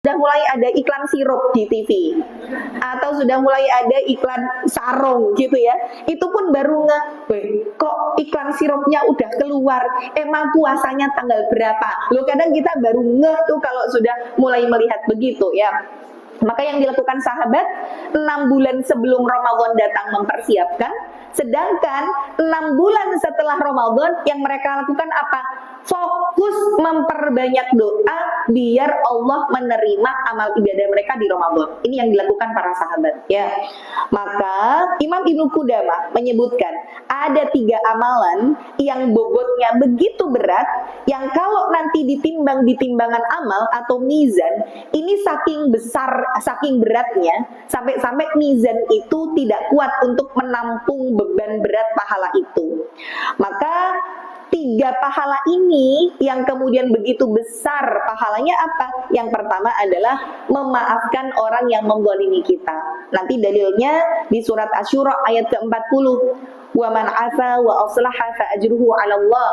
sudah mulai ada iklan sirup di TV atau sudah mulai ada iklan sarung gitu ya, itu pun baru kok iklan sirupnya udah keluar, emang puasanya tanggal berapa lo, kadang kita baru tuh kalau sudah mulai melihat begitu ya. Maka yang dilakukan sahabat 6 bulan sebelum Ramadan datang mempersiapkan, sedangkan 6 bulan setelah Ramadan yang mereka lakukan apa? Fokus memperbanyak doa biar Allah menerima amal ibadah mereka di Ramadan. Ini yang dilakukan para sahabat ya. Maka Imam Ibnu Qudamah menyebutkan ada 3 amalan yang bobotnya begitu berat, yang kalau nanti ditimbang di timbangan amal atau mizan, ini saking besar, saking beratnya, sampai-sampai mizan itu tidak kuat untuk menampung beban berat pahala itu. Maka 3 pahala ini yang kemudian begitu besar pahalanya apa? Yang pertama adalah memaafkan orang yang menzalimi kita. Nanti dalilnya di surat Asy-Syura ayat ke-40. Wa man afa wa aslaha fa ajruhu 'ala Allah.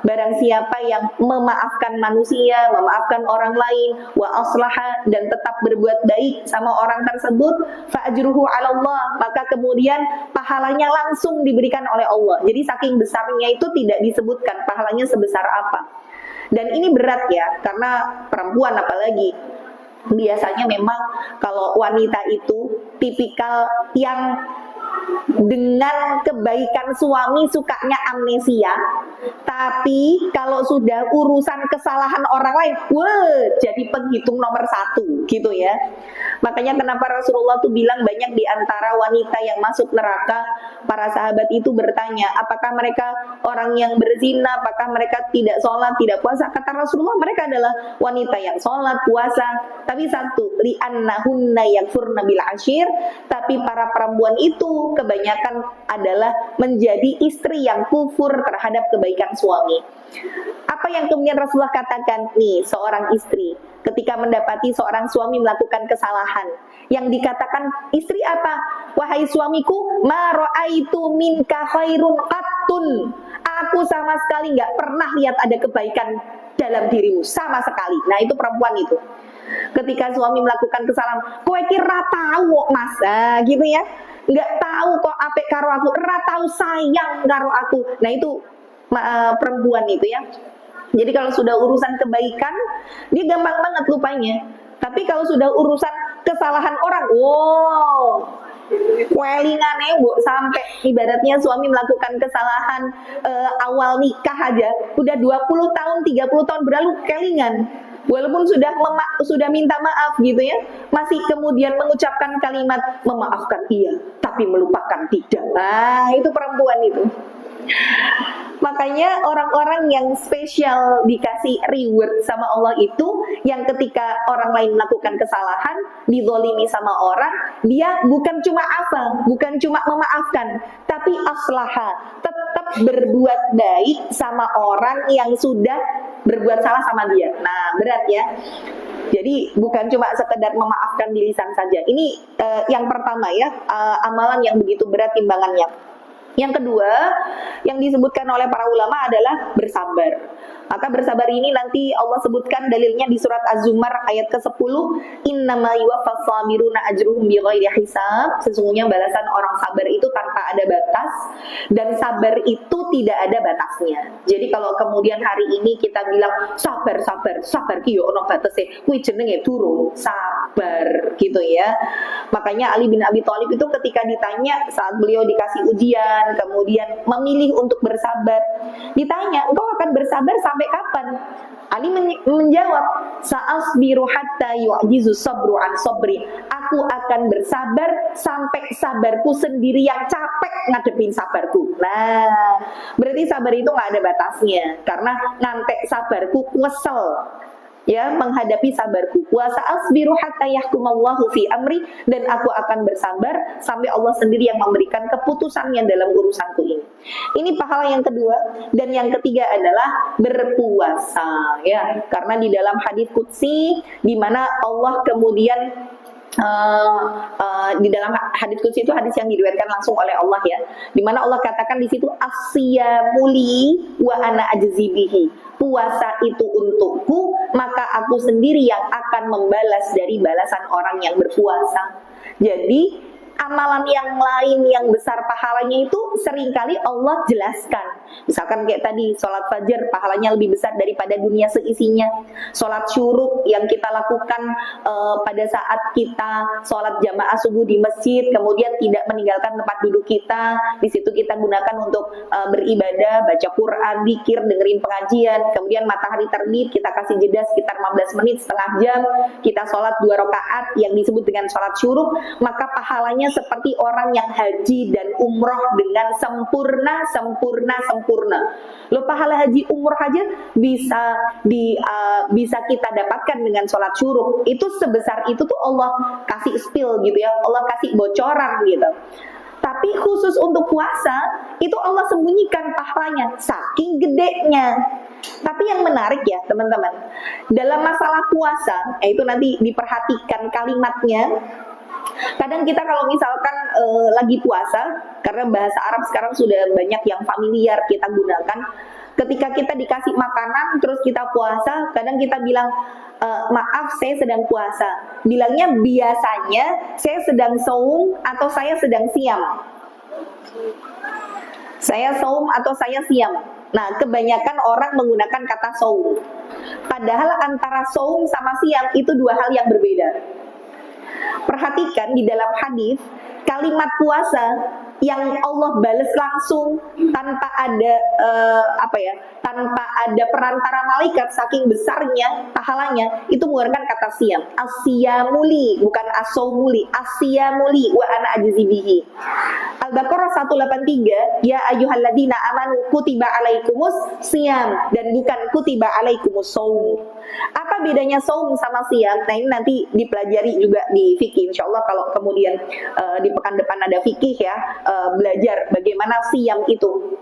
Barang siapa yang memaafkan manusia, memaafkan orang lain, wa aslaha, dan tetap berbuat baik sama orang tersebut, fa ajruhu 'ala Allah, maka kemudian pahalanya langsung diberikan oleh Allah. Jadi saking besarnya itu tidak disebutkan pahalanya sebesar apa. Dan ini berat ya, karena perempuan apalagi biasanya memang kalau wanita itu tipikal yang dengan kebaikan suami sukanya amnesia, tapi kalau sudah urusan kesalahan orang lain, jadi penghitung nomor 1 gitu ya. Makanya kenapa Rasulullah tuh bilang banyak di antara wanita yang masuk neraka, para sahabat itu bertanya, apakah mereka orang yang berzina, apakah mereka tidak sholat, tidak puasa? Kata Rasulullah, mereka adalah wanita yang sholat, puasa, tapi satu, li'annahunna yakfurna bil ashir, tapi para perempuan itu kebanyakan adalah menjadi istri yang kufur terhadap kebaikan suami. Apa yang kemudian Rasulullah katakan nih, seorang istri ketika mendapati seorang suami melakukan kesalahan, yang dikatakan istri apa? Wahai suamiku, ma ra'aitu minka khairun qattun, aku sama sekali nggak pernah lihat ada kebaikan dalam dirimu sama sekali. Nah itu perempuan itu. Ketika suami melakukan kesalahan, kowe kira tahu mas, gitu ya, nggak tahu kok apik karo aku, ra tahu sayang karo aku. Nah itu perempuan itu ya. Jadi kalau sudah urusan kebaikan, dia gampang banget lupanya. Tapi kalau sudah urusan kesalahan orang, welingane sampai ibaratnya suami melakukan kesalahan awal nikah aja, udah 20 tahun, 30 tahun berlalu kelingan. Walaupun sudah minta maaf gitu ya, masih kemudian mengucapkan kalimat memaafkan iya, tapi melupakan tidak. Nah, itu perempuan itu. Makanya orang-orang yang spesial dikasih reward sama Allah itu yang ketika orang lain melakukan kesalahan, dizolimi sama orang, dia bukan cuma afa, bukan cuma memaafkan, tapi aslaha, tetap berbuat baik sama orang yang sudah berbuat salah sama dia. Nah, berat ya. Jadi bukan cuma sekedar memaafkan di lisan saja. Ini yang pertama ya, amalan yang begitu berat timbangannya. Yang kedua, yang disebutkan oleh para ulama adalah bersabar. Maka bersabar ini nanti Allah sebutkan dalilnya di surat Az-Zumar ayat ke-10, innama yuwaffas sabiruna ajruhum bighairi hisab. Sesungguhnya balasan orang sabar itu tanpa ada batas, dan sabar itu tidak ada batasnya. Jadi kalau kemudian hari ini kita bilang sabar ki yo ono batase, kuwi jenenge durung sabar gitu ya. Makanya Ali bin Abi Thalib itu ketika ditanya saat beliau dikasih ujian, kemudian memilih untuk bersabar, ditanya, engkau akan bersabar sampai kapan? Ali menjawab, sa'asbiru hatta yu'jizu sabru an sabri. Aku akan bersabar sampai sabarku sendiri yang capek ngadepin sabarku. Nah, berarti sabar itu gak ada batasnya, karena nanti sabarku kesel ya menghadapi sabarku. Wa sa'asbiru hatta yahkumallahu fi amri, dan aku akan bersabar sampai Allah sendiri yang memberikan keputusannya dalam urusanku ini. Ini pahala yang kedua. Dan yang ketiga adalah berpuasa ya, karena di dalam hadis qudsi di mana Allah kemudian di dalam hadis qudsi itu hadis yang diriwayatkan langsung oleh Allah ya, di mana Allah katakan di situ asyamuli wa ana ajzi bihi, puasa itu untukku maka aku sendiri yang akan membalas dari balasan orang yang berpuasa. Jadi amalan yang lain yang besar pahalanya itu seringkali Allah jelaskan. Misalkan kayak tadi, sholat fajar pahalanya lebih besar daripada dunia seisinya. Sholat syuruk yang kita lakukan pada saat kita sholat jamaah subuh di masjid, kemudian tidak meninggalkan tempat duduk kita, di situ kita gunakan untuk beribadah, baca Quran, zikir, dengerin pengajian. Kemudian matahari terbit, kita kasih jeda sekitar 15 menit, setengah jam, kita sholat 2 rakaat yang disebut dengan sholat syuruk, maka pahalanya seperti orang yang haji dan umroh dengan sempurna. Loh, pahala haji umroh aja bisa kita dapatkan dengan sholat syuruk. Itu sebesar itu tuh Allah kasih spill gitu ya, Allah kasih bocoran gitu. Tapi khusus untuk puasa itu Allah sembunyikan pahalanya saking gedenya. Tapi yang menarik ya teman-teman, dalam masalah puasa, itu nanti diperhatikan kalimatnya. Kadang kita kalau misalkan lagi puasa, karena bahasa Arab sekarang sudah banyak yang familiar kita gunakan, ketika kita dikasih makanan terus kita puasa, kadang kita bilang maaf saya sedang puasa. Bilangnya biasanya saya sedang saum atau saya sedang siam. Saya saum atau saya siam. Nah, kebanyakan orang menggunakan kata saum. Padahal antara saum sama siam itu dua hal yang berbeda. Perhatikan di dalam hadis, kalimat puasa yang Allah balas langsung tanpa ada tanpa ada perantara malaikat, saking besarnya pahalanya, itu menggunakan kata siam. Asyamuli, bukan asaumuli, asyamuli wa ana ajzi bihi. Al-Baqarah 183, ya ayyuhalladzina amanu kutiba alaikumus siyam, dan bukan kutiba alaikumus saum. Apa bedanya saum sama siam? Nah, ini nanti dipelajari juga di fikih insyaallah, kalau kemudian di pekan depan ada fikih ya, belajar bagaimana siam itu.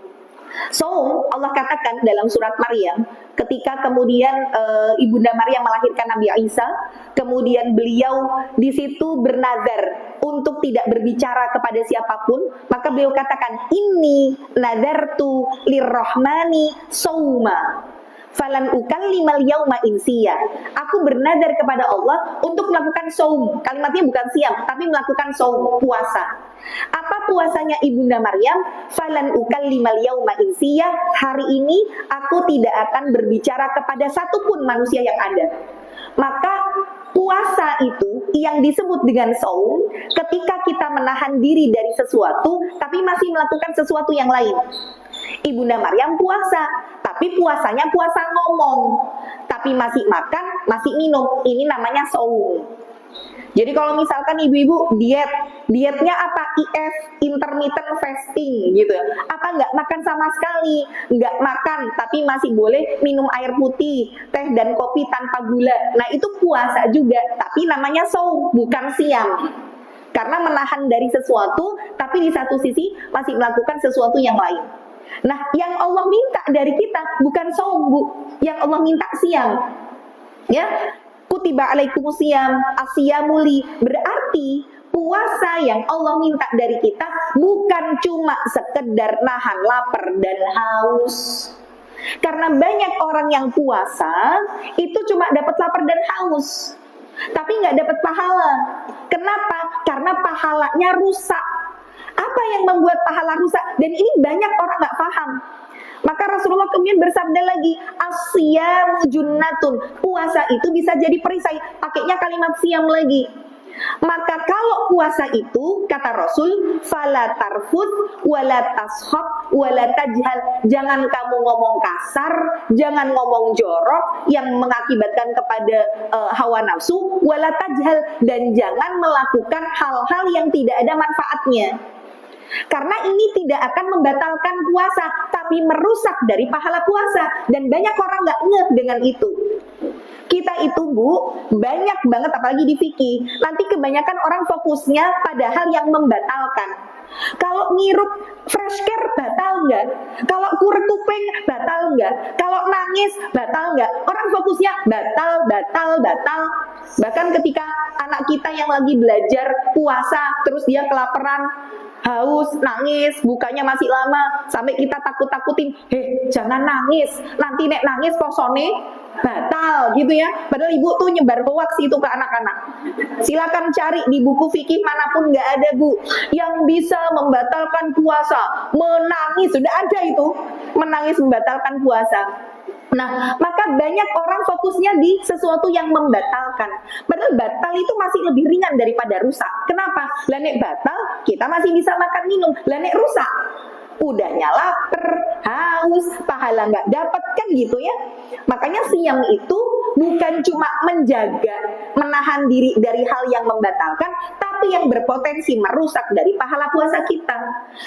Saum, Allah katakan dalam surat Maryam, ketika kemudian ibunda Maryam melahirkan Nabi Isa, kemudian beliau di situ bernazar untuk tidak berbicara kepada siapapun, maka beliau katakan, inni nadartu lirrahmani sauma falan ukallimal yauma insiya. Aku bernadar kepada Allah untuk melakukan saum. Kalimatnya bukan siam, tapi melakukan saum, puasa. Apa puasanya ibunda Maryam? Falan ukallimal yauma insiya. Hari ini aku tidak akan berbicara kepada satupun manusia yang ada. Maka puasa itu yang disebut dengan saum ketika kita menahan diri dari sesuatu tapi masih melakukan sesuatu yang lain. Ibunda Maryam puasa, tapi puasanya puasa ngomong, tapi masih makan, masih minum. Ini namanya saum. Jadi kalau misalkan ibu-ibu dietnya apa? IF, intermittent fasting gitu. Apa nggak makan sama sekali? Nggak makan, tapi masih boleh minum air putih, teh dan kopi tanpa gula. Nah, itu puasa juga, tapi namanya saum, bukan siam. Karena menahan dari sesuatu, tapi di satu sisi masih melakukan sesuatu yang lain. Nah, yang Allah minta dari kita bukan saum, Bu. Yang Allah minta siam. Ya, kutiba alaikumus siyam, asyamuli. Berarti puasa yang Allah minta dari kita bukan cuma sekedar nahan lapar dan haus. Karena banyak orang yang puasa itu cuma dapat lapar dan haus, tapi nggak dapat pahala. Kenapa? Karena pahalanya rusak. Apa yang membuat pahala rusak? Dan ini banyak orang nggak paham. Maka Rasulullah kemudian bersabda lagi, asyamu junnatun. Puasa itu bisa jadi perisai. Pakainya kalimat siam lagi. Maka kalau puasa itu, kata Rasul, fala tarfud wala tashab wala tajhal. Jangan kamu ngomong kasar, jangan ngomong jorok yang mengakibatkan kepada hawa nafsu, wala tajhal, dan jangan melakukan hal-hal yang tidak ada manfaatnya. Karena ini tidak akan membatalkan puasa, tapi merusak dari pahala puasa. Dan banyak orang nggak ngeh dengan itu. Kita itu, Bu, banyak banget, apalagi di fikih, nanti kebanyakan orang fokusnya pada hal yang membatalkan. Kalau ngirup fresh care batal nggak? Kalau kurek kuping batal nggak? Kalau nangis batal nggak? Orang fokusnya batal, batal, batal. Bahkan ketika anak kita yang lagi belajar puasa, terus dia kelaparan, haus, nangis, bukanya masih lama, sampai kita takut-takutin, jangan nangis, nanti nek nangis posone batal gitu ya. Padahal ibu tuh nyebar hoax itu ke anak-anak. Silakan cari di buku fikih manapun, nggak ada bu yang bisa membatalkan puasa. Menangis sudah ada itu, menangis membatalkan puasa. Nah, maka banyak orang fokusnya di sesuatu yang membatalkan. Padahal batal itu masih lebih ringan daripada rusak. Kenapa? Lah nek batal, kita masih bisa makan minum. Lah nek rusak, udahnya lapar, haus, pahala nggak dapat kan gitu ya. Makanya siam itu bukan cuma menjaga, menahan diri dari hal yang membatalkan, tapi yang berpotensi merusak dari pahala puasa kita.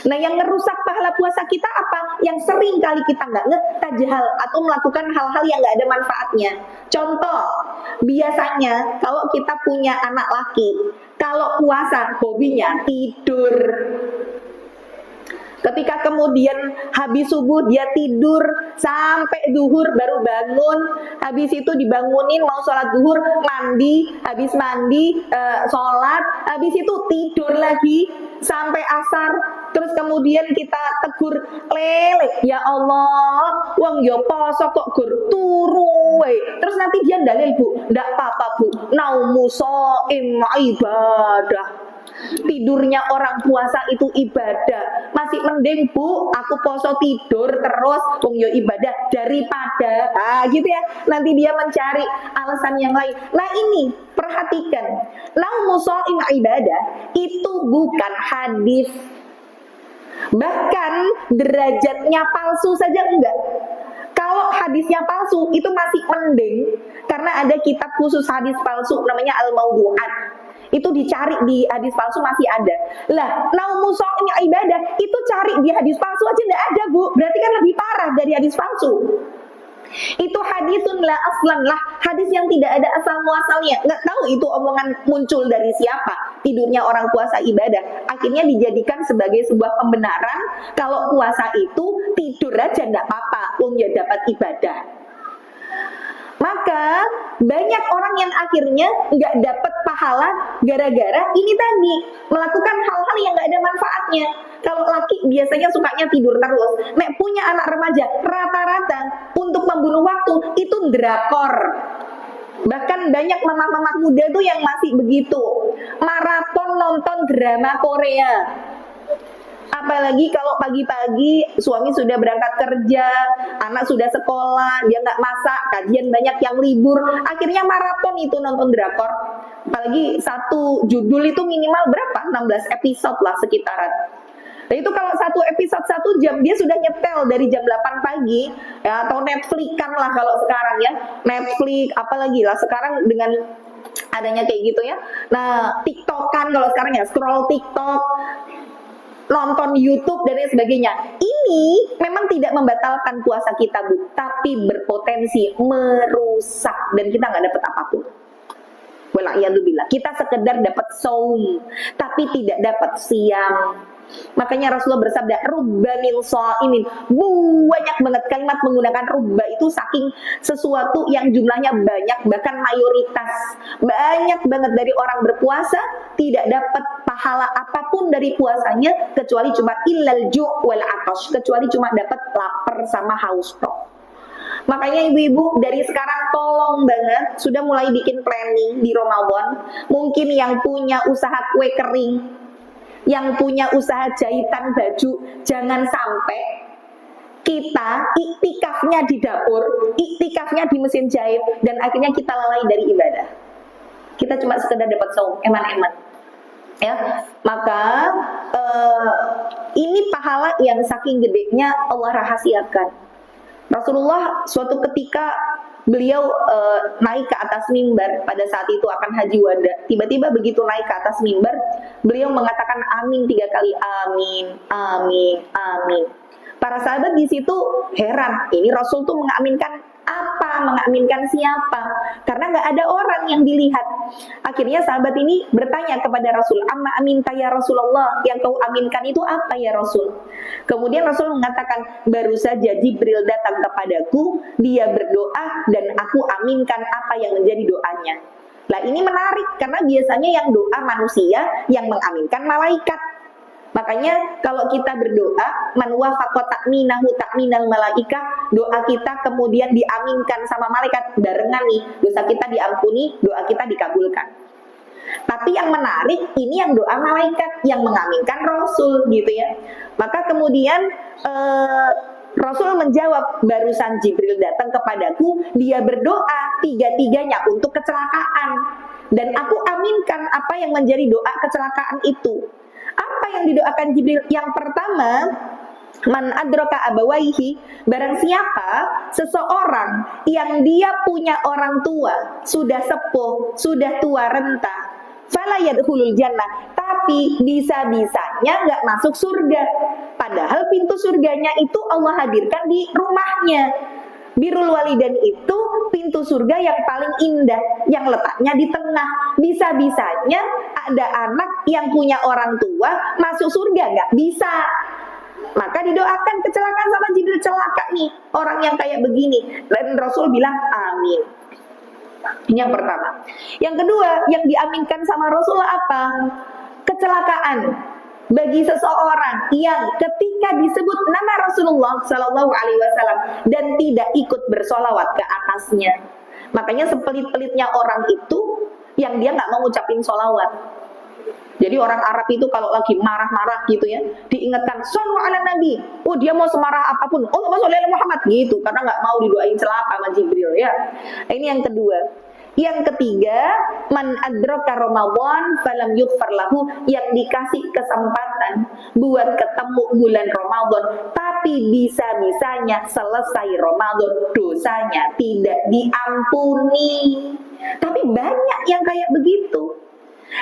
Nah, yang merusak pahala puasa kita apa? Yang sering kali kita nggak tajahal atau melakukan hal-hal yang nggak ada manfaatnya. Contoh, biasanya kalau kita punya anak laki, kalau puasa hobinya tidur. Ketika kemudian habis subuh dia tidur sampai duhur baru bangun, habis itu dibangunin mau sholat duhur, mandi, habis mandi sholat, habis itu tidur lagi sampai asar. Terus kemudian kita tegur, lele, ya Allah, wong yo poso kok gur turu we. Terus nanti dia dalil, bu, ndak apa-apa bu, naumu shaim ibadah. Tidurnya orang puasa itu ibadah. Masih mending bu, aku poso tidur terus wong yo ibadah daripada gitu ya. Nanti dia mencari alasan yang lain. Nah ini perhatikan, naumu shaim ibadah itu bukan hadis. Bahkan derajatnya palsu saja enggak. Kalau hadisnya palsu itu masih mending, karena ada kitab khusus hadis palsu namanya Al-Maudu'at. Itu dicari di hadis palsu masih ada. Lah, naumu shaim ibadah itu cari di hadis palsu aja enggak ada, bu. Berarti kan lebih parah dari hadis palsu. Itu hadisun la aslan lah, hadis yang tidak ada asal muasalnya. Nggak tahu itu omongan muncul dari siapa. Tidurnya orang puasa ibadah, akhirnya dijadikan sebagai sebuah pembenaran kalau puasa itu tidur aja nggak apa-apa, ya dapat ibadah. Maka banyak orang yang akhirnya nggak dapat pahala gara-gara ini tadi, melakukan hal-hal yang nggak ada manfaatnya. Kalau laki biasanya sukanya tidur terus. Nek punya anak remaja, rata-rata untuk membunuh waktu itu drakor. Bahkan banyak mama-mama muda tuh yang masih begitu, maraton nonton drama Korea. Apalagi kalau pagi-pagi suami sudah berangkat kerja, anak sudah sekolah, dia nggak masak, kajian banyak yang libur, akhirnya maraton itu nonton drakor. Apalagi satu judul itu minimal berapa? 16 episode lah sekitaran. Nah itu kalau satu episode 1 jam, dia sudah nyetel dari jam 8 pagi ya, atau Netflix-kan lah kalau sekarang ya, Netflix apalagi lah sekarang dengan adanya kayak gitu ya. Nah TikTok-kan kalau sekarang ya, scroll TikTok, nonton YouTube dan lain sebagainya. Ini memang tidak membatalkan puasa kita, bu, tapi berpotensi merusak dan kita nggak dapat apapun. Wala'iyadzubillah, kita sekedar dapat saum tapi tidak dapat siam. Makanya Rasulullah bersabda, rubba min shaimin. Banyak banget kalimat menggunakan rubba itu saking sesuatu yang jumlahnya banyak, bahkan mayoritas. Banyak banget dari orang berpuasa tidak dapat pahala apapun dari puasanya kecuali cuma illal ju' wal atash, kecuali cuma dapat lapar sama haus toh. Makanya ibu-ibu dari sekarang tolong banget sudah mulai bikin planning di Ramadan. Mungkin yang punya usaha kue kering, yang punya usaha jahitan baju, jangan sampai kita iktikafnya di dapur, iktikafnya di mesin jahit, dan akhirnya kita lalai dari ibadah. Kita cuma sekedar dapat saum, eman-eman. Ya, maka ini pahala yang saking gedenya Allah rahasiakan. Rasulullah suatu ketika beliau naik ke atas mimbar pada saat itu akan haji wada. Tiba-tiba begitu naik ke atas mimbar, beliau mengatakan amin 3 kali, amin, amin, amin. Para sahabat di situ heran, ini Rasul tuh mengaminkan apa? Mengaminkan siapa? Karena nggak ada orang yang dilihat. Akhirnya sahabat ini bertanya kepada Rasul, "Amma aminta ya Rasulullah, yang kau aminkan itu apa ya Rasul?" Kemudian Rasul mengatakan, "Baru saja Jibril datang kepadaku, dia berdoa dan aku aminkan apa yang menjadi doanya." Nah ini menarik karena biasanya yang doa manusia, yang mengaminkan malaikat. Makanya kalau kita berdoa, man wafaqa ta'minahu ta'minal malaika, doa kita kemudian diaminkan sama malaikat, barengan nih, dosa kita diampuni, doa kita dikabulkan. Tapi yang menarik, ini yang doa malaikat, yang mengaminkan Rasul gitu ya. Maka kemudian Rasul menjawab, barusan Jibril datang kepadaku, dia berdoa tiga-tiganya untuk kecelakaan. Dan aku aminkan apa yang menjadi doa kecelakaan itu. Apa yang didoakan Jibril? Yang pertama, man adraka abawaihi, barang siapa seseorang yang dia punya orang tua, sudah sepuh, sudah tua renta, fala yadkhulul jannah, tapi bisa-bisanya nggak masuk surga. Padahal pintu surganya itu Allah hadirkan di rumahnya. Birrul walidain itu pintu surga yang paling indah, yang letaknya di tengah. Bisa-bisanya ada anak yang punya orang tua masuk surga, nggak bisa. Maka didoakan kecelakaan sama Jibril, celaka nih orang yang kayak begini. Dan Rasul bilang amin. Ini yang pertama. Yang kedua, yang diaminkan sama Rasul apa? Kecelakaan bagi seseorang yang ketika disebut nama Rasulullah Sallallahu Alaihi Wasallam dan tidak ikut bersolawat ke atasnya. Makanya sepelit-pelitnya orang itu yang dia nggak mau ngucapin solawat. Jadi orang Arab itu kalau lagi marah-marah gitu ya, diingatkan shollu ala nabi. Oh dia mau semarah apapun, oh sholli ala Muhammad gitu, karena nggak mau didoain celaka sama Jibril ya. Ini yang kedua. Yang ketiga, man adraka Ramadan falam yughfar lahu, yang dikasih kesempatan buat ketemu bulan Ramadan, tapi bisa-bisanya selesai Ramadan dosanya tidak diampuni. Tapi banyak yang kayak begitu.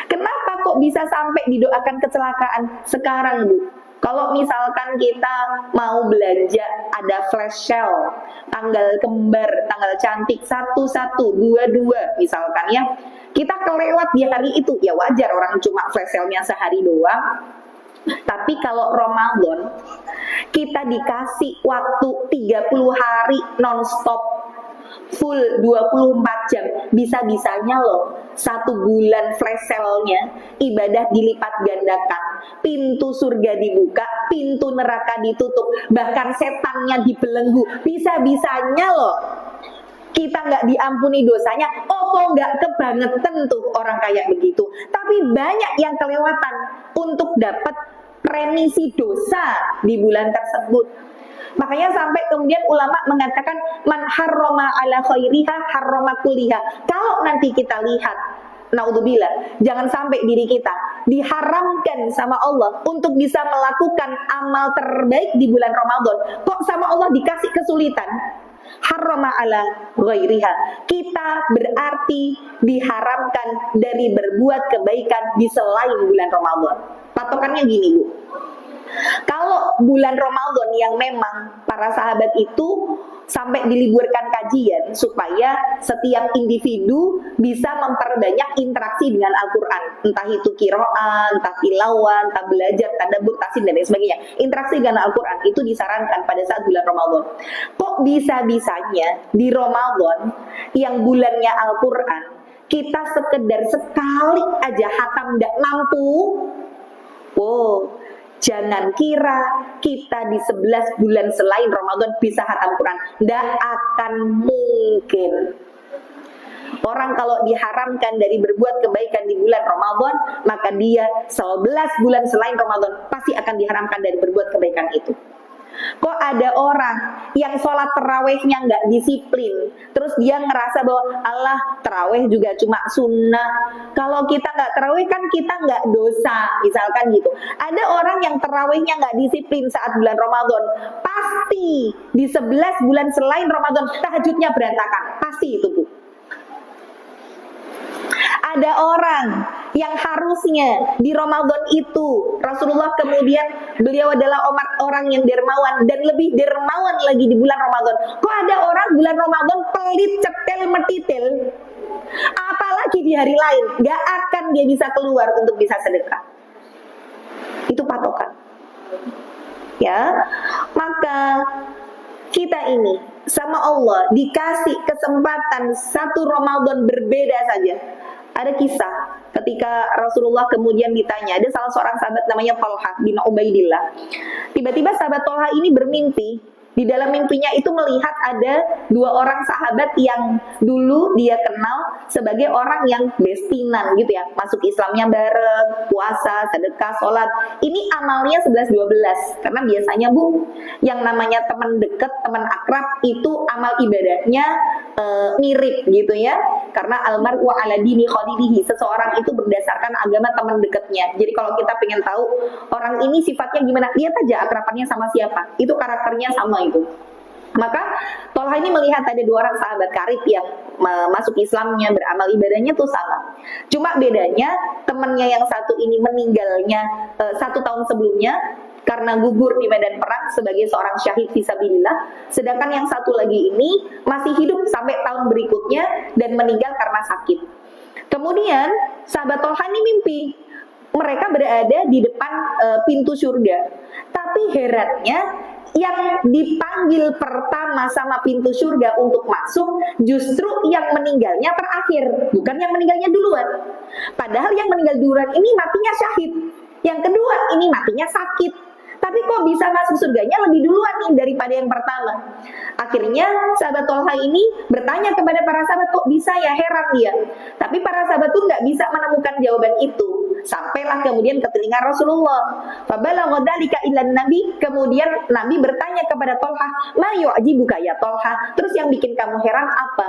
Kenapa kok bisa sampai didoakan kecelakaan sekarang, Bu? Kalau misalkan kita mau belanja, ada flash sale, tanggal kembar, tanggal cantik 1122 misalkan ya, kita kelewat di hari itu, ya wajar, orang cuma flash sale-nya sehari doang. Tapi kalau Ramadan, kita dikasih waktu 30 hari non-stop, full 24 jam, bisa-bisanya loh 1 bulan flash sale-nya ibadah dilipat gandakan, pintu surga dibuka, pintu neraka ditutup, bahkan setannya dibelenggu, bisa-bisanya loh kita nggak diampuni dosanya. Oh nggak kebangetan tuh orang kayak begitu. Tapi banyak yang kelewatan untuk dapat remisi dosa di bulan tersebut. Makanya sampai kemudian ulama mengatakan man harrama ala khairiha harrama kulliha. Kalau nanti kita lihat, naudzubillah, jangan sampai diri kita diharamkan sama Allah untuk bisa melakukan amal terbaik di bulan Ramadan, kok sama Allah dikasih kesulitan. Harrama ala ghairiha, kita berarti diharamkan dari berbuat kebaikan di selain bulan Ramadan. Patokannya gini, Bu. Kalau bulan Ramadan yang memang para sahabat itu sampai diliburkan kajian supaya setiap individu bisa memperbanyak interaksi dengan Al-Quran, entah itu qiraah, entah tilawah, entah belajar, tadabbur, tahsin dan lain sebagainya. Interaksi dengan Al-Quran itu disarankan pada saat bulan Ramadan. Kok bisa-bisanya di Ramadan yang bulannya Al-Quran kita sekedar sekali aja hatam nggak mampu? Jangan kira kita di 11 bulan selain Ramadan bisa hatam Quran. Tidak akan mungkin. Orang kalau diharamkan dari berbuat kebaikan di bulan Ramadan, maka dia 11 bulan selain Ramadan pasti akan diharamkan dari berbuat kebaikan itu. Kok ada orang yang sholat terawihnya nggak disiplin, terus dia ngerasa bahwa Allah terawih juga cuma sunnah, kalau kita nggak terawih kan kita nggak dosa, misalkan gitu. Ada orang yang terawihnya nggak disiplin saat bulan Ramadan, pasti di 11 bulan selain Ramadan tahajudnya berantakan, pasti itu, Bu. Ada orang yang harusnya di Ramadan itu Rasulullah kemudian beliau adalah orang yang dermawan dan lebih dermawan lagi di bulan Ramadan. Kok ada orang bulan Ramadan pelit, cetel, metitil, Apalagi di hari lain, gak akan dia bisa keluar untuk bisa sedekah. Itu patokan. Ya, maka kita ini sama Allah dikasih kesempatan satu Ramadan berbeda saja. Ada kisah ketika Rasulullah kemudian ditanya, ada salah seorang sahabat namanya Thalha bin Ubaidillah. Tiba-tiba sahabat Thalha ini bermimpi. Di dalam mimpinya itu melihat ada dua orang sahabat yang dulu dia kenal sebagai orang yang bestinan gitu ya. Masuk Islamnya bareng, puasa, sedekah, sholat. Ini amalnya 11-12. Karena biasanya Bu, yang namanya teman dekat, teman akrab itu amal ibadahnya mirip gitu ya. Karena almar'u ala dini khalilihi. Seseorang itu berdasarkan agama teman dekatnya. Jadi kalau kita pengen tahu orang ini sifatnya gimana, lihat aja akrabannya sama siapa. Itu karakternya sama itu. Maka Thalha ini melihat ada dua orang sahabat karib yang masuk Islamnya, beramal ibadahnya tuh sama. Cuma bedanya temannya yang satu ini meninggalnya 1 tahun sebelumnya karena gugur di medan perang sebagai seorang syahid fisabilillah. Sedangkan yang satu lagi ini masih hidup sampai tahun berikutnya dan meninggal karena sakit. Kemudian sahabat Thalha ini mimpi mereka berada di depan pintu surga. Tapi herannya yang dipanggil pertama sama pintu surga untuk masuk justru yang meninggalnya terakhir, bukan yang meninggalnya duluan. Padahal yang meninggal duluan ini matinya syahid, yang kedua ini matinya sakit. Tapi kok bisa masuk surganya lebih duluan nih daripada yang pertama. Akhirnya sahabat Thalha ini bertanya kepada para sahabat, kok bisa ya, heran dia. Tapi para sahabat tuh nggak bisa menemukan jawaban itu. Sampailah kemudian ke telinga Rasulullah. Fabalagha dzalika ilan Nabi. Kemudian Nabi bertanya kepada Thalha, "Ma yu'jibuka ya Thalha?" Terus yang bikin kamu heran apa?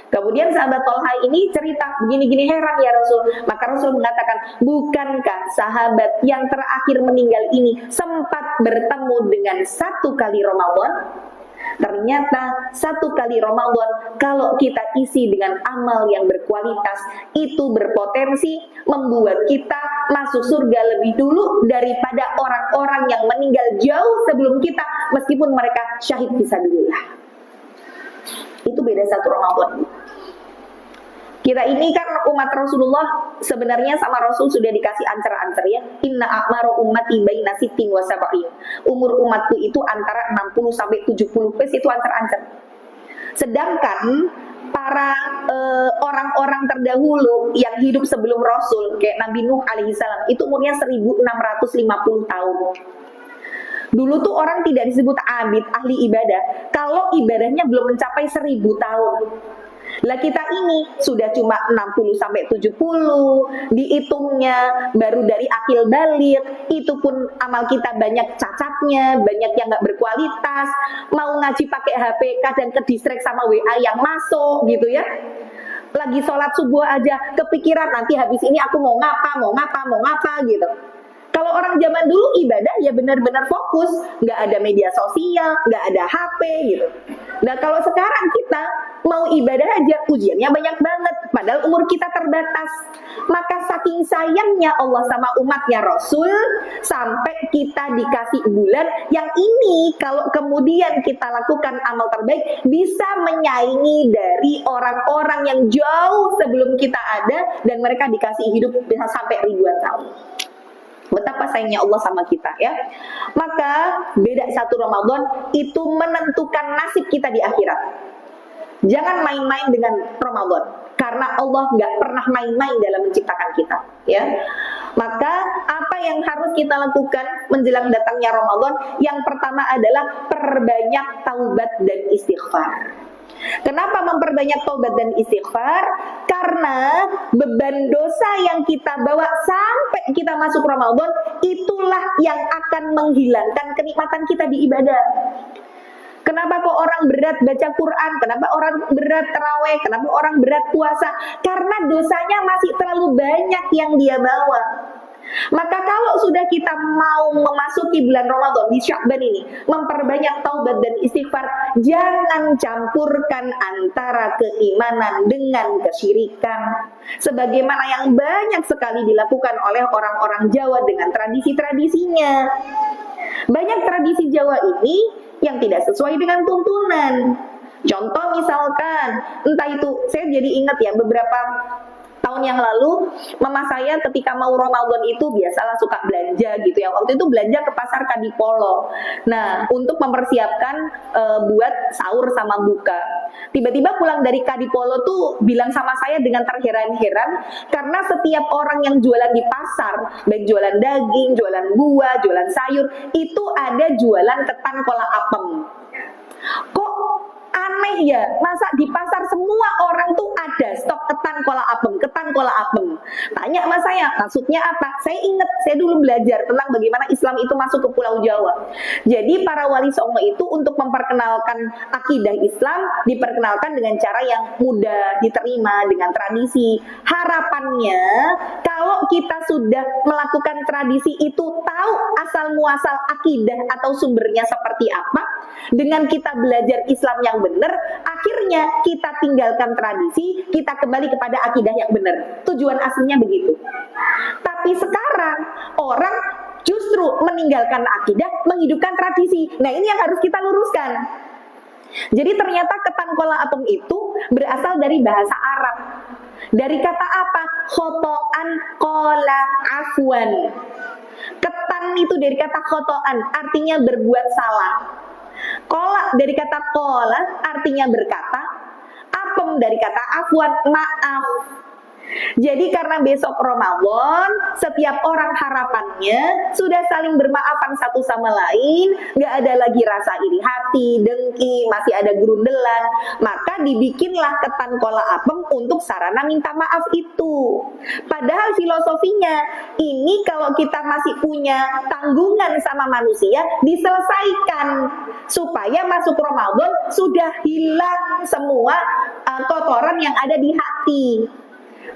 Kemudian sahabat Thalha ini cerita, begini-gini heran ya Rasul. Maka Rasul mengatakan, bukankah sahabat yang terakhir meninggal ini sempat bertemu dengan 1 kali Ramadan? Ternyata 1 kali Ramadan kalau kita isi dengan amal yang berkualitas, itu berpotensi membuat kita masuk surga lebih dulu daripada orang-orang yang meninggal jauh sebelum kita, meskipun mereka syahid fisabilillah. Itu beda 1 Ramadan. Kita ini kan umat Rasulullah sebenarnya sama Rasul sudah dikasih ancer-ancer ya. Inna a'maru ummati baina sittin wa sab'in. Umur umatku itu antara 60 sampai 70. Itu ancer-ancer. Sedangkan para orang-orang terdahulu yang hidup sebelum Rasul kayak Nabi Nuh alaihi salam itu umurnya 1650 tahun. Dulu tuh orang tidak disebut abid, ahli ibadah kalau ibadahnya belum mencapai 1000 tahun. Lah kita ini sudah cuma 60 sampai 70, dihitungnya baru dari akil balik, itu pun amal kita banyak cacatnya, banyak yang nggak berkualitas, mau ngaji pakai HP kadang ke distract sama WA yang masuk gitu ya. Lagi sholat subuh aja kepikiran nanti habis ini aku mau ngapa gitu. Kalau orang zaman dulu ibadah ya benar-benar fokus, nggak ada media sosial, nggak ada HP gitu. Nah kalau sekarang kita mau ibadah aja ujiannya banyak banget, padahal umur kita terbatas. Maka saking sayangnya Allah sama umatnya Rasul, sampai kita dikasih bulan yang ini kalau kemudian kita lakukan amal terbaik bisa menyaingi dari orang-orang yang jauh sebelum kita ada dan mereka dikasih hidup bisa sampai ribuan tahun. Betapa sayangnya Allah sama kita ya. Maka beda 1 Ramadan itu menentukan nasib kita di akhirat. Jangan main-main dengan Ramadan, karena Allah nggak pernah main-main dalam menciptakan kita ya. Maka apa yang harus kita lakukan menjelang datangnya Ramadan? Yang pertama adalah perbanyak taubat dan istighfar. Kenapa memperbanyak taubat dan istighfar? Karena beban dosa yang kita bawa sampai kita masuk Ramadan itulah yang akan menghilangkan kenikmatan kita di ibadah. Kenapa kok orang berat baca Quran? Kenapa orang berat tarawih? Kenapa orang berat puasa? Karena dosanya masih terlalu banyak yang dia bawa. Maka kalau sudah kita mau memasuki bulan Ramadan di Sya'ban ini, memperbanyak taubat dan istighfar, jangan campurkan antara keimanan dengan kesyirikan. Sebagaimana yang banyak sekali dilakukan oleh orang-orang Jawa dengan tradisi-tradisinya. Banyak tradisi Jawa ini yang tidak sesuai dengan tuntunan. Contoh misalkan, entah itu, saya jadi ingat ya beberapa tahun yang lalu, mama saya ketika mau Ramadan itu biasalah suka belanja gitu ya. Waktu itu belanja ke pasar Kadipolo. Nah, untuk mempersiapkan buat sahur sama buka. Tiba-tiba pulang dari Kadipolo tuh bilang sama saya dengan terheran-heran karena setiap orang yang jualan di pasar, baik jualan daging, jualan buah, jualan sayur, itu ada jualan ketan kola apem. Kok aneh ya, masa di pasar semua orang tuh ada stok ketan kola apem, ketan kola apem. Tanya sama saya, maksudnya apa? Saya ingat, saya dulu belajar tentang bagaimana Islam itu masuk ke Pulau Jawa. Jadi para wali songo itu untuk memperkenalkan akidah Islam, diperkenalkan dengan cara yang mudah diterima, dengan tradisi. Harapannya, kalau kita sudah melakukan tradisi itu, tahu asal muasal akidah atau sumbernya seperti apa, dengan kita belajar Islam yang benar, akhirnya kita tinggalkan tradisi, kita kembali kepada akidah yang benar. Tujuan aslinya begitu. Tapi sekarang orang justru meninggalkan akidah, menghidupkan tradisi. Nah, ini yang harus kita luruskan. Jadi ternyata ketan kola apem itu berasal dari bahasa Arab. Dari kata apa? Khotoan kola afwan. Ketan itu dari kata khotoan, artinya berbuat salah. Kola dari kata kola artinya berkata, apem dari kata afwan, maaf. Jadi karena besok Ramadan, setiap orang harapannya sudah saling bermaafan satu sama lain, nggak ada lagi rasa iri hati, dengki, masih ada gerundelan, maka dibikinlah ketan kola apem untuk sarana minta maaf itu. Padahal filosofinya, ini kalau kita masih punya tanggungan sama manusia, diselesaikan supaya masuk Ramadan sudah hilang semua kotoran yang ada di hati.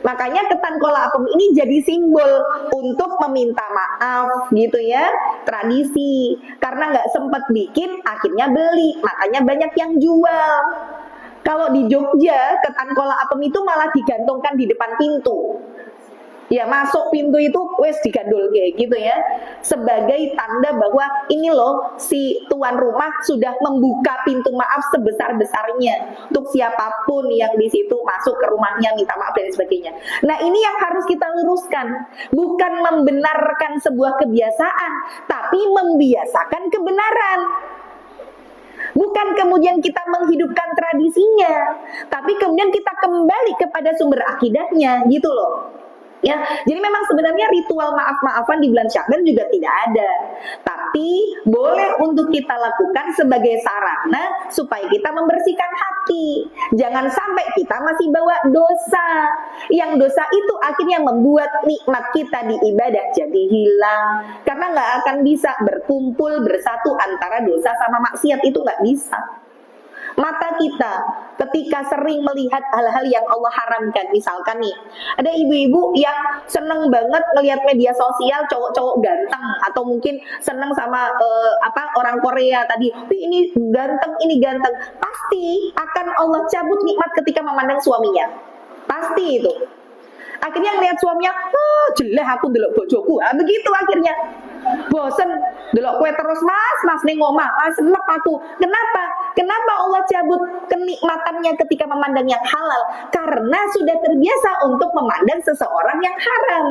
Makanya ketan kola apem ini jadi simbol untuk meminta maaf gitu ya, tradisi. Karena nggak sempat bikin, akhirnya beli, makanya banyak yang jual. Kalau di Jogja, ketan kola apem itu malah digantungkan di depan pintu. Ya, masuk pintu itu wes digandul kayak gitu ya, sebagai tanda bahwa ini loh si tuan rumah sudah membuka pintu maaf sebesar-besarnya untuk siapapun yang di situ masuk ke rumahnya minta maaf dan sebagainya. Nah, ini yang harus kita luruskan, bukan membenarkan sebuah kebiasaan, tapi membiasakan kebenaran. Bukan kemudian kita menghidupkan tradisinya, tapi kemudian kita kembali kepada sumber akidahnya gitu loh. Ya, jadi memang sebenarnya ritual maaf-maafan di bulan Sya'ban juga tidak ada. Tapi boleh untuk kita lakukan sebagai sarana supaya kita membersihkan hati. Jangan sampai kita masih bawa dosa. Yang dosa itu akhirnya membuat nikmat kita di ibadah jadi hilang. Karena nggak akan bisa berkumpul bersatu antara dosa sama maksiat, itu nggak bisa. Mata kita ketika sering melihat hal-hal yang Allah haramkan, misalkan nih, ada ibu-ibu yang seneng banget ngelihat media sosial cowok-cowok ganteng, atau mungkin seneng sama orang Korea tadi, ini ganteng, pasti akan Allah cabut nikmat ketika memandang suaminya, pasti itu. Akhirnya ngelihat suaminya, jelek aku delok bojoku, begitu akhirnya. Bosen delok kue terus mas ning omah, seneng aku. Kenapa Allah cabut kenikmatannya ketika memandang yang halal? Karena sudah terbiasa untuk memandang seseorang yang haram.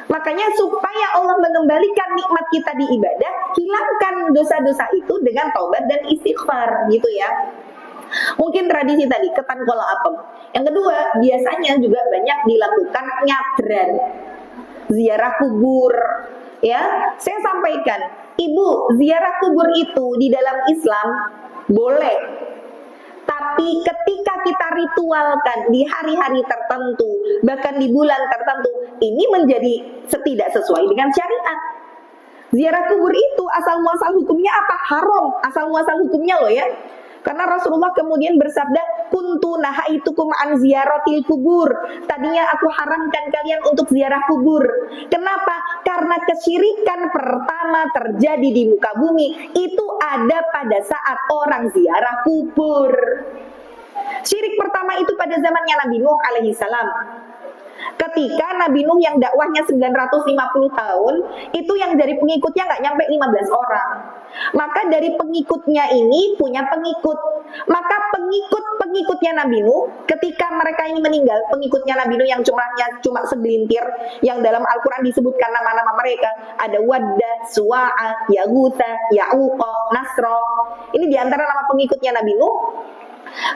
Makanya supaya Allah mengembalikan nikmat kita di ibadah, hilangkan dosa-dosa itu dengan taubat dan istighfar gitu ya. Mungkin tradisi tadi ketan kola apem. Yang kedua, biasanya juga banyak dilakukan nyadran, ziarah kubur. Ya, saya sampaikan, Ibu, ziarah kubur itu di dalam Islam boleh. Tapi ketika kita ritualkan di hari-hari tertentu, bahkan di bulan tertentu, ini menjadi tidak sesuai dengan syariat. Ziarah kubur itu asal muasal hukumnya apa? Haram. Asal muasal hukumnya loh ya. Karena Rasulullah kemudian bersabda, kuntu nahaitukum an ziyaratil kubur. Tadinya aku haramkan kalian untuk ziarah kubur. Kenapa? Karena kesyirikan pertama terjadi di muka bumi itu ada pada saat orang ziarah kubur. Syirik pertama itu pada zamannya Nabi Nuh alaihi salam. ketika Nabi Nuh yang dakwahnya 950 tahun, itu yang dari pengikutnya nggak nyampe 15 orang. Maka dari pengikutnya ini punya pengikut. Maka pengikutnya Nabi Nuh, ketika mereka ini meninggal, pengikutnya Nabi Nuh yang jumlahnya cuma segelintir, yang dalam Al-Quran disebutkan nama-nama mereka, ada Wadda, Suwa'a, Yagutha, Ya'uqa, Nasro. Ini diantara nama pengikutnya Nabi Nuh.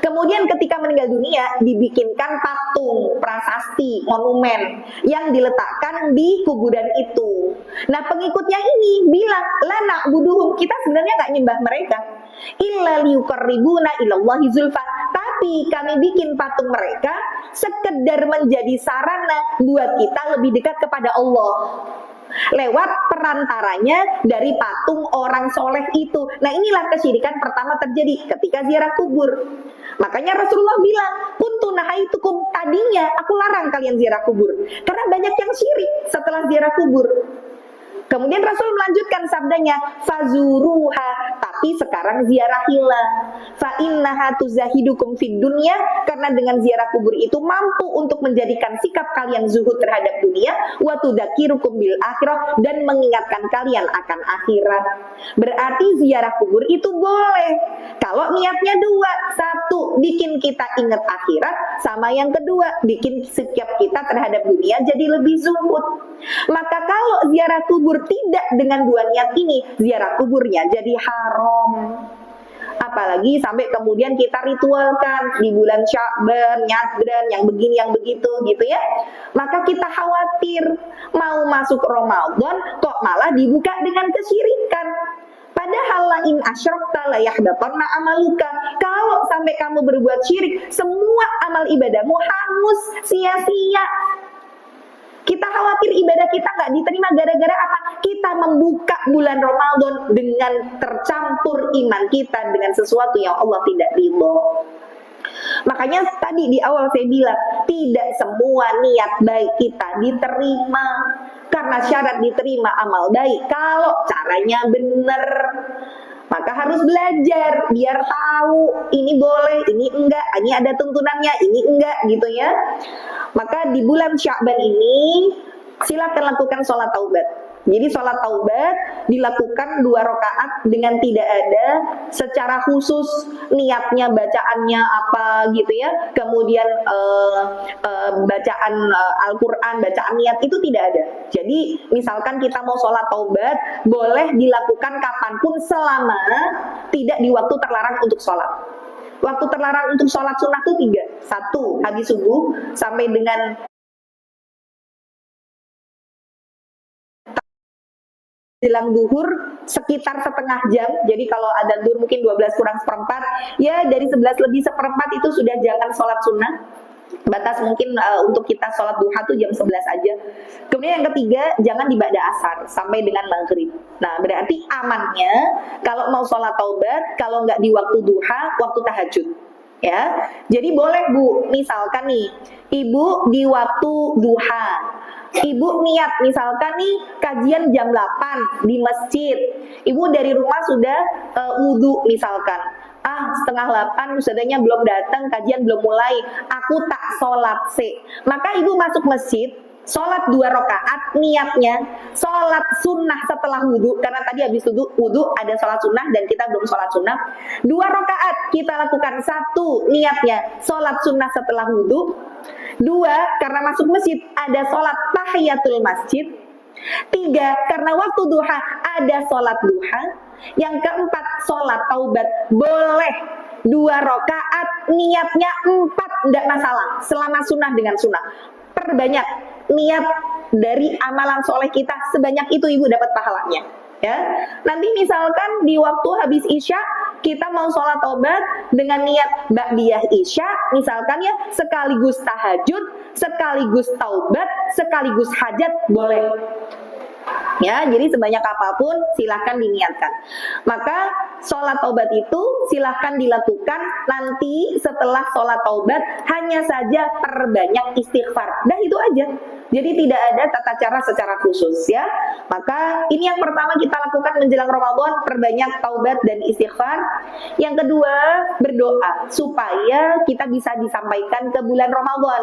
Kemudian ketika meninggal dunia, dibikinkan patung, prasasti, monumen yang diletakkan di kuburan itu. Nah, pengikutnya ini bilang, lana buduhum, kita sebenarnya nggak nyembah mereka, illa liyuqarribuna ilallahi zulfa, tapi kami bikin patung mereka sekedar menjadi sarana buat kita lebih dekat kepada Allah lewat perantaranya dari patung orang soleh itu. Nah, inilah kesyirikan pertama terjadi ketika ziarah kubur. Makanya Rasulullah bilang, kuntu nahaitukum, tadinya aku larang kalian ziarah kubur karena banyak yang syirik setelah ziarah kubur. Kemudian Rasul melanjutkan sabdanya, fazuruha, tapi sekarang ziarahilah. Fa innaha tuzahidukum fid dunya, karena dengan ziarah kubur itu mampu untuk menjadikan sikap kalian zuhud terhadap dunia, wa tudzakirukum bil akhirah, dan mengingatkan kalian akan akhirat. Berarti ziarah kubur itu boleh kalau niatnya dua. Satu, bikin kita ingat akhirat, sama yang kedua, bikin sikap kita terhadap dunia jadi lebih zuhud. Maka kalau ziarah kubur tidak dengan dua niat ini, ziarah kuburnya jadi haram. Apalagi sampai kemudian kita ritualkan di bulan Sya'ban, nyadran, yang begini, yang begitu gitu ya. Maka kita khawatir mau masuk Ramadan kok malah dibuka dengan kesyirikan. Padahal la in asyrakta la yahbatanna amaluka. Kalau sampai kamu berbuat syirik, semua amal ibadahmu hangus, sia-sia. Kita khawatir ibadah kita nggak diterima gara-gara apa? Kita membuka bulan Ramadan dengan tercampur iman kita dengan sesuatu yang Allah tidak ridho. Makanya tadi di awal saya bilang, tidak semua niat baik kita diterima. Karena syarat diterima amal baik, kalau caranya benar. Maka harus belajar biar tahu ini boleh, ini enggak, ini ada tuntunannya, ini enggak gitu ya. Maka di bulan Sya'ban ini silakan lakukan sholat taubat. Jadi sholat taubat dilakukan 2 rakaat dengan tidak ada secara khusus niatnya, bacaannya apa gitu ya. Kemudian bacaan Al-Quran, bacaan niat itu tidak ada. Jadi misalkan kita mau sholat taubat, boleh dilakukan kapanpun selama tidak di waktu terlarang untuk sholat. Waktu terlarang untuk sholat sunnah itu 3. 1, habis subuh sampai dengan jelang duhur sekitar setengah jam. Jadi kalau ada duhur mungkin 12 kurang seperempat, ya dari 11 lebih seperempat itu sudah jangan sholat sunnah. Batas mungkin untuk kita sholat duha tuh jam 11 aja. Kemudian yang ketiga, jangan di ba'da asar sampai dengan maghrib. Nah, berarti amannya kalau mau sholat taubat, kalau nggak di waktu duha, waktu tahajud. Ya, jadi boleh Bu, misalkan nih, Ibu di waktu duha, Ibu niat misalkan nih kajian jam 8 di masjid, Ibu dari rumah sudah wudhu misalkan, setengah 8 ustadzanya belum datang, kajian belum mulai, aku tak sholat sih. Maka Ibu masuk masjid, sholat 2 rakaat, niatnya sholat sunnah setelah wudhu, karena tadi habis wudhu ada sholat sunnah dan kita belum sholat sunnah. 2 rakaat kita lakukan, 1 niatnya sholat sunnah setelah wudhu, 2 karena masuk masjid ada sholat tahiyatul masjid, 3 karena waktu duha ada sholat duha, yang keempat sholat taubat boleh 2 rakaat, niatnya 4 enggak masalah selama sunnah dengan sunnah. Perbanyak niat dari amalan soleh kita, sebanyak itu Ibu dapat pahalanya ya. Nanti misalkan di waktu habis isya kita mau sholat taubat dengan niat ba'diyah isya misalkan ya, sekaligus tahajud, sekaligus taubat, sekaligus hajat, boleh ya. Jadi sebanyak apapun silahkan diniatkan. Maka sholat taubat itu silahkan dilakukan nanti setelah sholat taubat, hanya saja perbanyak istighfar. Dan itu aja. Jadi tidak ada tata cara secara khusus ya. Maka ini yang pertama kita lakukan menjelang Ramadan, perbanyak taubat dan istighfar. Yang kedua, berdoa supaya kita bisa disampaikan ke bulan Ramadan.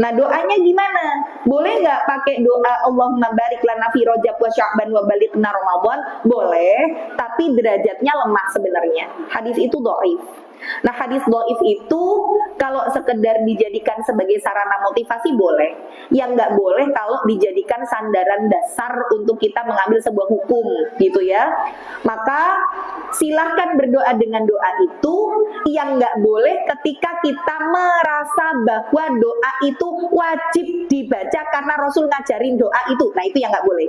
Nah, doanya gimana? Boleh nggak pakai doa Allahumma barik lana fi Rajab wa Sya'ban wa balighna Ramadan? Boleh, tapi derajatnya lemah sebenarnya. Hadis itu dhaif. Nah, hadis dhaif itu kalau sekedar dijadikan sebagai sarana motivasi boleh. Yang nggak boleh kalau dijadikan sandaran dasar untuk kita mengambil sebuah hukum, gitu ya. Maka silahkan berdoa dengan doa itu. Yang nggak boleh ketika kita merasa bahwa doa itu wajib dibaca karena Rasul ngajarin doa itu. Nah, itu yang nggak boleh.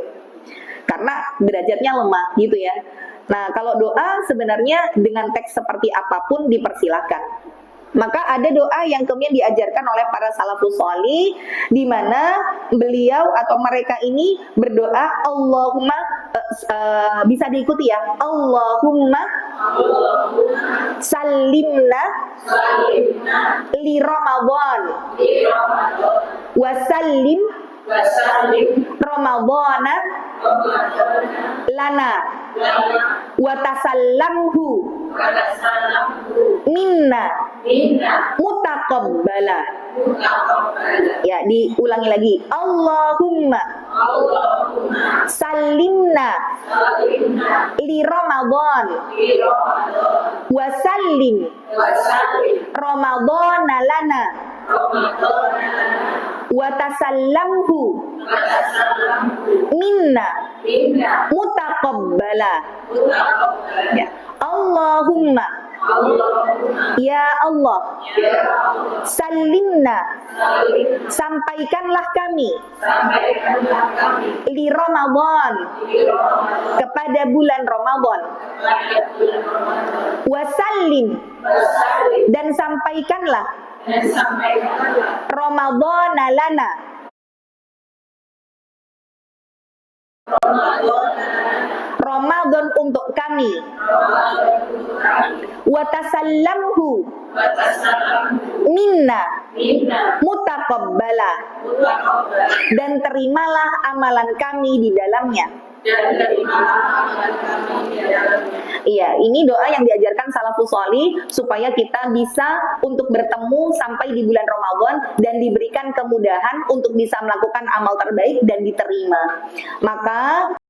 Karena derajatnya lemah, gitu ya. Nah, kalau doa sebenarnya dengan teks seperti apapun dipersilahkan. Maka ada doa yang kemudian diajarkan oleh para salafus sholih, di mana beliau atau mereka ini berdoa Allahumma, bisa diikuti ya, Allahumma salimna li Ramadan wa sallim Ramadana lana wa tasallamhu minna mutaqabbala. Ya, diulangi lagi. Allahumma salimna li Ramadan wa sallim Ramadana lana wa tasallamhu minna mutaqabbala. Ya. Allahumma, ya Allah, salimna, sampaikanlah kami li Ramadan, kepada bulan Ramadan, wasallim, dan sampaikanlah Ramadan lana, Ramadan untuk kami, wa tasallamhu minna mutaqabbala, dan terimalah amalan kami di dalamnya. Iya, ini doa yang diajarkan salafus sholih supaya kita bisa untuk bertemu sampai di bulan Ramadan dan diberikan kemudahan untuk bisa melakukan amal terbaik dan diterima. Maka